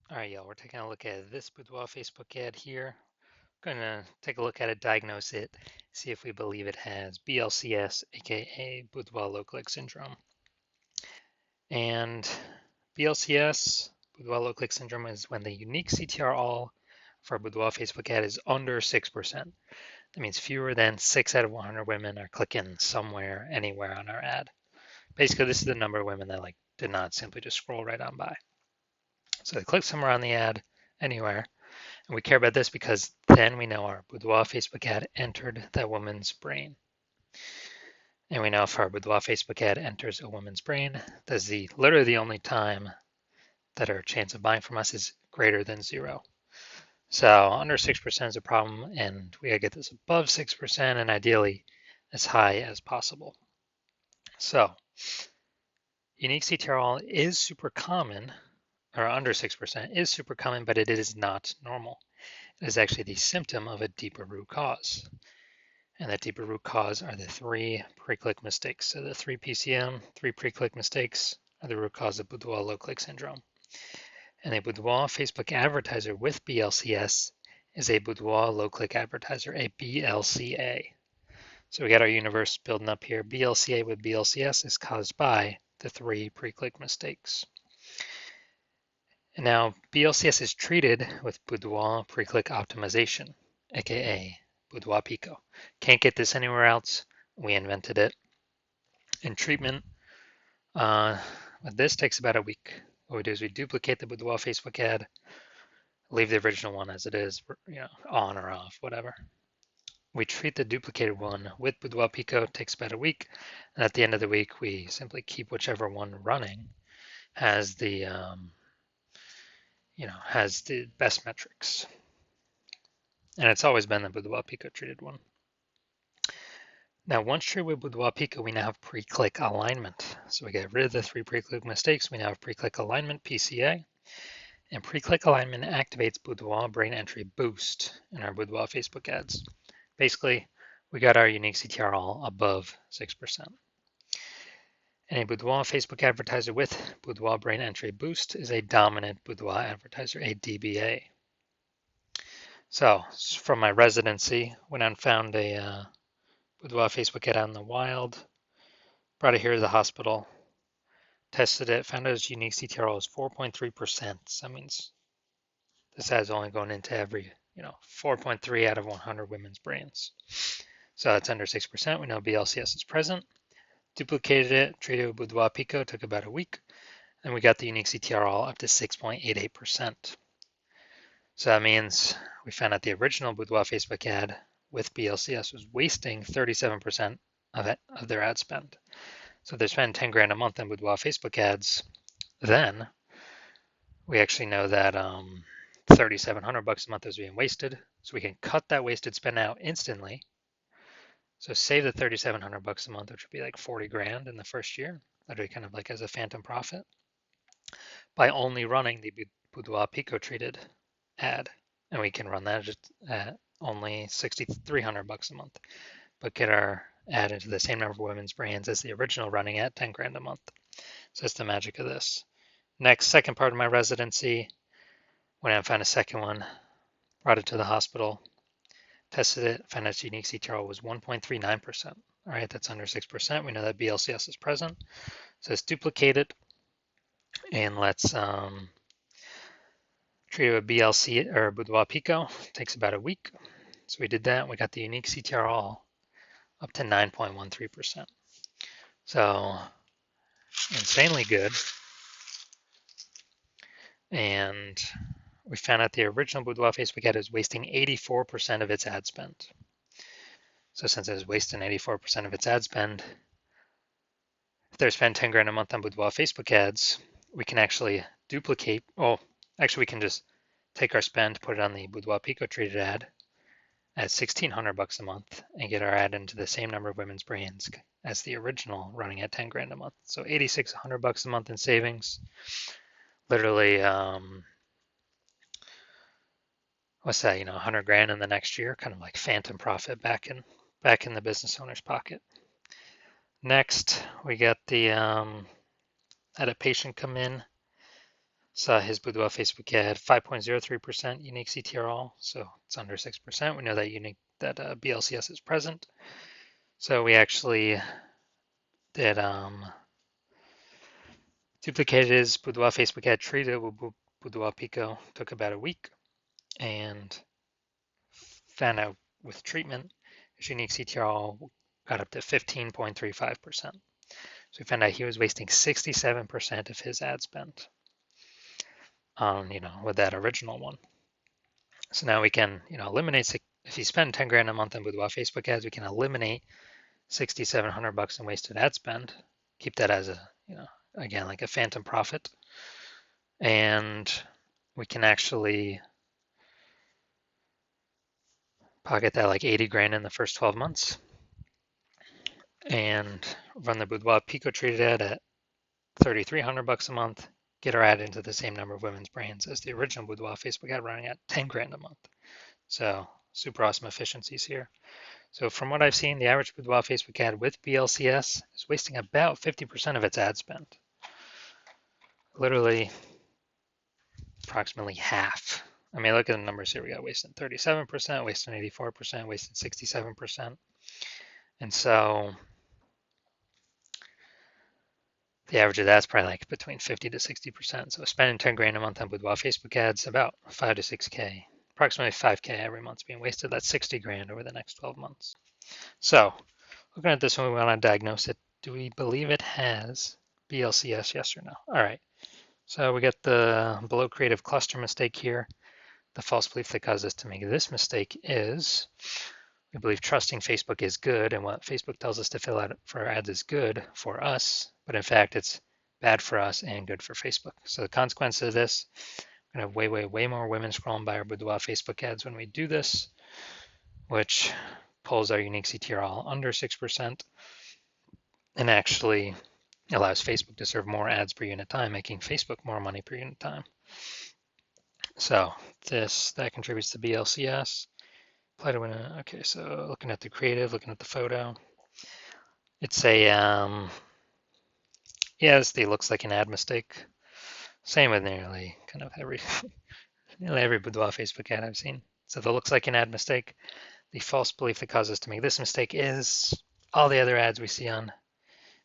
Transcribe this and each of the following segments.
All right, y'all, we're taking a look at this Boudoir Facebook ad here. Going to take a look at it, diagnose it, see if we believe it has BLCS, aka Boudoir low-click syndrome. And BLCS, Boudoir low-click syndrome, is when the unique CTR all for a Boudoir Facebook ad is under 6%. That means fewer than 6 out of 100 women are clicking somewhere, anywhere on our ad. Basically, this is the number of women that did not simply just scroll right on by. So they click somewhere on the ad, anywhere. And we care about this because then we know our Boudoir Facebook ad entered that woman's brain. And we know if our Boudoir Facebook ad enters a woman's brain, that's literally the only time that our chance of buying from us is greater than 0. So under 6% is a problem, and we gotta get this above 6% and ideally as high as possible. So unique CTRL is super common, or under 6% is super common, but it is not normal. It is actually the symptom of a deeper root cause. And that deeper root cause are the 3 pre-click mistakes. So the 3 PCM, 3 pre-click mistakes are the root cause of Boudoir low-click syndrome. And a Boudoir Facebook advertiser with BLCS is a Boudoir low-click advertiser, a BLCA. So we got our universe building up here. BLCA with BLCS is caused by the 3 pre-click mistakes. And now BLCS is treated with Boudoir pre-click optimization, aka Boudoir Pico. Can't get this anywhere else. We invented it. And treatment with this takes about a week. What we do is we duplicate the Boudoir Facebook ad, leave the original one as it is, on or off, whatever. We treat the duplicated one with Boudoir Pico. It takes about a week. And at the end of the week, we simply keep whichever one running has the has the best metrics. And it's always been the Boudoir Pico treated one. Now, once treated with Boudoir Pico, we now have pre-click alignment. So we get rid of the 3 pre-click mistakes. We now have pre-click alignment, PCA. And pre-click alignment activates Boudoir brain entry boost in our Boudoir Facebook ads. Basically, we got our unique CTR all above 6%. And a Boudoir Facebook advertiser with Boudoir brain entry boost is a dominant Boudoir advertiser, a DBA. So from my residency, went out and found a Boudoir Facebook ad out in the wild, brought it here to the hospital, tested it, found out its unique CTR was 4.3%. So that means this ad is only going into every, 4.3 out of 100 women's brains. So that's under 6%. We know BLCS is present. Duplicated it, treated with Boudoir Pico, took about a week, and we got the unique CTR all up to 6.88%. So that means we found out the original Boudoir Facebook ad with BLCS was wasting 37% of their ad spend. So if they're spending 10 grand a month on Boudoir Facebook ads, then we actually know that 3,700 bucks a month is being wasted. So we can cut that wasted spend out instantly. So save the 3,700 bucks a month, which would be like 40 grand in the first year. That'd be kind of like as a phantom profit by only running the Boudoir Pico treated ad. And we can run that just at only 6,300 bucks a month, but get our ad into the same number of women's brands as the original running at 10 grand a month. So that's the magic of this. Next, second part of my residency, went out and found a second one, brought it to the hospital, tested it, found its unique CTR was 1.39%. All right, that's under 6%. We know that BLCS is present. So let's duplicate it and let's treat it with BLC or Boudoir Pico. It takes about a week. So we did that. We got the unique CTR all up to 9.13%. So insanely good. And we found out the original Boudoir Facebook ad is wasting 84% of its ad spend. So since it is wasting 84% of its ad spend, if they're spending 10 grand a month on Boudoir Facebook ads, we can actually duplicate. Oh, actually, we can just take our spend, put it on the Boudoir Pico treated ad at 1,600 bucks a month, and get our ad into the same number of women's brands as the original, running at 10 grand a month. So 8,600 bucks a month in savings. Literally, what's that? 100 grand in the next year, kind of like phantom profit back in the business owner's pocket. Next, we got the had a patient come in, Saw his Boudoir Facebook ad, 5.03% unique CTRL, so it's under 6%. We know that BLCS is present. So we actually did duplicated his Boudoir Facebook ad, treated it with Boudoir Pico, took about a week, and found out with treatment, his unique CTRL got up to 15.35%. So we found out he was wasting 67% of his ad spend on, with that original one. So now we can, eliminate, if you spend 10 grand a month on Boudoir Facebook ads, we can eliminate 6,700 bucks in wasted ad spend, keep that as a, again, like a phantom profit. And we can actually pocket that like 80 grand in the first 12 months and run the Boudoir Pico treated ad at 3,300 bucks a month, get our ad into the same number of women's brains as the original Boudoir Facebook ad running at 10 grand a month. So super awesome efficiencies here. So from what I've seen, the average Boudoir Facebook ad with BLCS is wasting about 50% of its ad spend. Literally approximately half. I mean, look at the numbers here. We got wasted 37%, wasted 84%, wasted 67%. And so the average of that's probably like between 50 to 60%. So spending 10 grand a month on Boudoir Facebook ads, about 5 to 6K, approximately 5K every month being wasted. That's 60 grand over the next 12 months. So looking at this one, we want to diagnose it. Do we believe it has BLCS, yes or no? All right. So we get the below creative cluster mistake here. The false belief that caused us to make this mistake is we believe trusting Facebook is good, and what Facebook tells us to fill out for our ads is good for us, but in fact it's bad for us and good for Facebook. So the consequence of this, we're gonna have way more women scrolling by our Boudoir Facebook ads when we do this, which pulls our unique CTRL under 6% and actually allows Facebook to serve more ads per unit time, making Facebook more money per unit time. So that contributes to BLCS. Apply to win. Okay, so looking at the creative, looking at the photo, it's a yes, it looks like an ad mistake. Same with nearly kind of nearly every Boudoir Facebook ad I've seen. So that looks like an ad mistake. The false belief that causes us to make this mistake is all the other ads we see on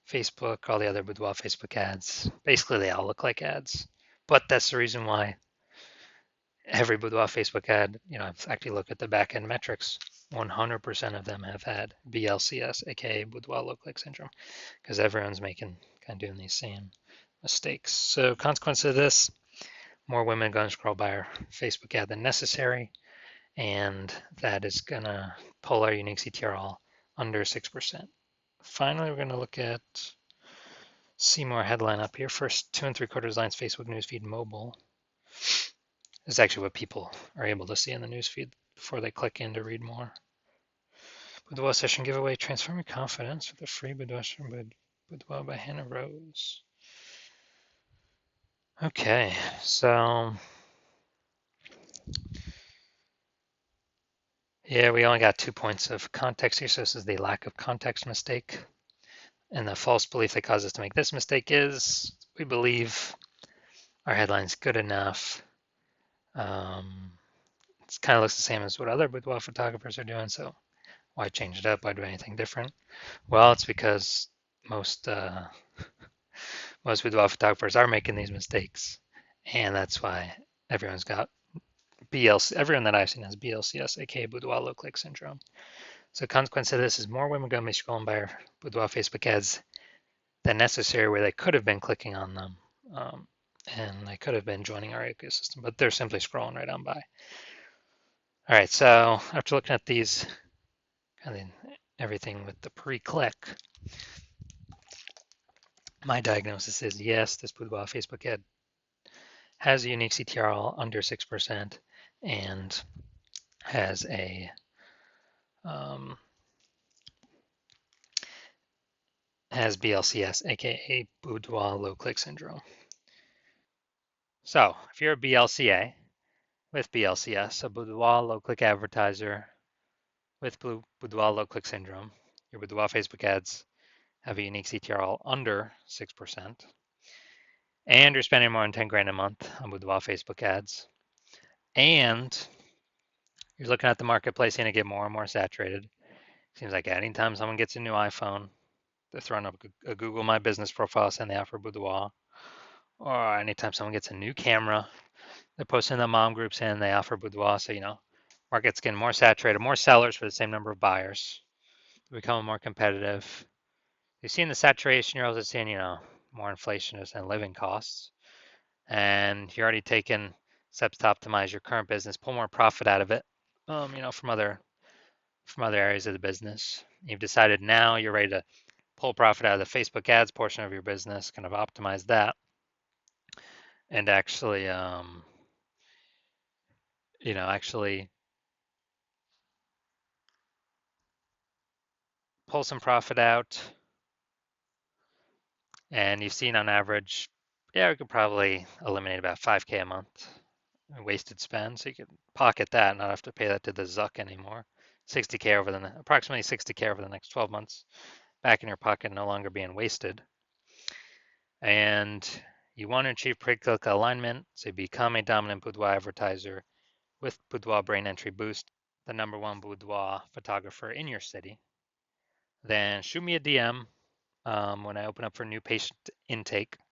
Facebook, all the other Boudoir Facebook ads. Basically, they all look like ads. But that's the reason why every Boudoir Facebook ad, I've actually looked at the back-end metrics. 100% of them have had BLCS, aka Boudoir low click syndrome, because everyone's kind of doing these same mistakes. So consequence of this, more women are going to scroll by our Facebook ad than necessary, and that is going to pull our unique CTRL under 6%. Finally, we're going to look at see more headline up here. First 2 3/4 lines Facebook newsfeed mobile. This is actually what people are able to see in the newsfeed before they click in to read more. Boudoir session giveaway, transforming confidence with a free Boudoir by Hannah Rose. Okay, so yeah, we only got 2 points of context here, so this is the lack of context mistake. And the false belief that caused us to make this mistake is we believe our headline's good enough. It kind of looks the same as what other boudoir photographers are doing, so why change it up? Why do anything different? Well, it's because most boudoir photographers are making these mistakes, and that's why everyone's got BLC. Everyone that I've seen has BLCS, aka Boudoir low click syndrome. So consequence of this is more women going to be scrolling by our Boudoir Facebook ads than necessary, where they could have been clicking on them, and they could have been joining our ecosystem, but they're simply scrolling right on by. All right, so after looking at these, kind of everything with the pre-click, my diagnosis is yes, this Boudoir Facebook ad has a unique CTRL under 6% and has has BLCS, aka Boudoir low click syndrome. So if you're a BLCA with BLCS, a Boudoir low click advertiser with Boudoir low click syndrome, your Boudoir Facebook ads have a unique CTRL under 6%, and you're spending more than 10 grand a month on Boudoir Facebook ads, and you're looking at the marketplace and it get more and more saturated. Seems like anytime someone gets a new iPhone, they're throwing up a Google My Business profile saying they offer Boudoir. Or anytime someone gets a new camera, they're posting in the mom group saying they offer Boudoir. So, market's getting more saturated, more sellers for the same number of buyers. They're becoming more competitive. You're seeing the saturation, you're also seeing, more inflation and living costs. And you're already taking steps to optimize your current business, pull more profit out of it, from other areas of the business. You've decided now you're ready to pull profit out of the Facebook ads portion of your business, kind of optimize that, and actually pull some profit out. And you've seen on average, yeah, we could probably eliminate about 5K a month in wasted spend. So you could pocket that, not have to pay that to the Zuck anymore. 60K approximately 60K over the next 12 months back in your pocket, no longer being wasted. And you want to achieve pre-click alignment, so become a dominant Boudoir advertiser with Boudoir Brain Entry Boost, the #1 boudoir photographer in your city. Then shoot me a DM when I open up for new patient intake.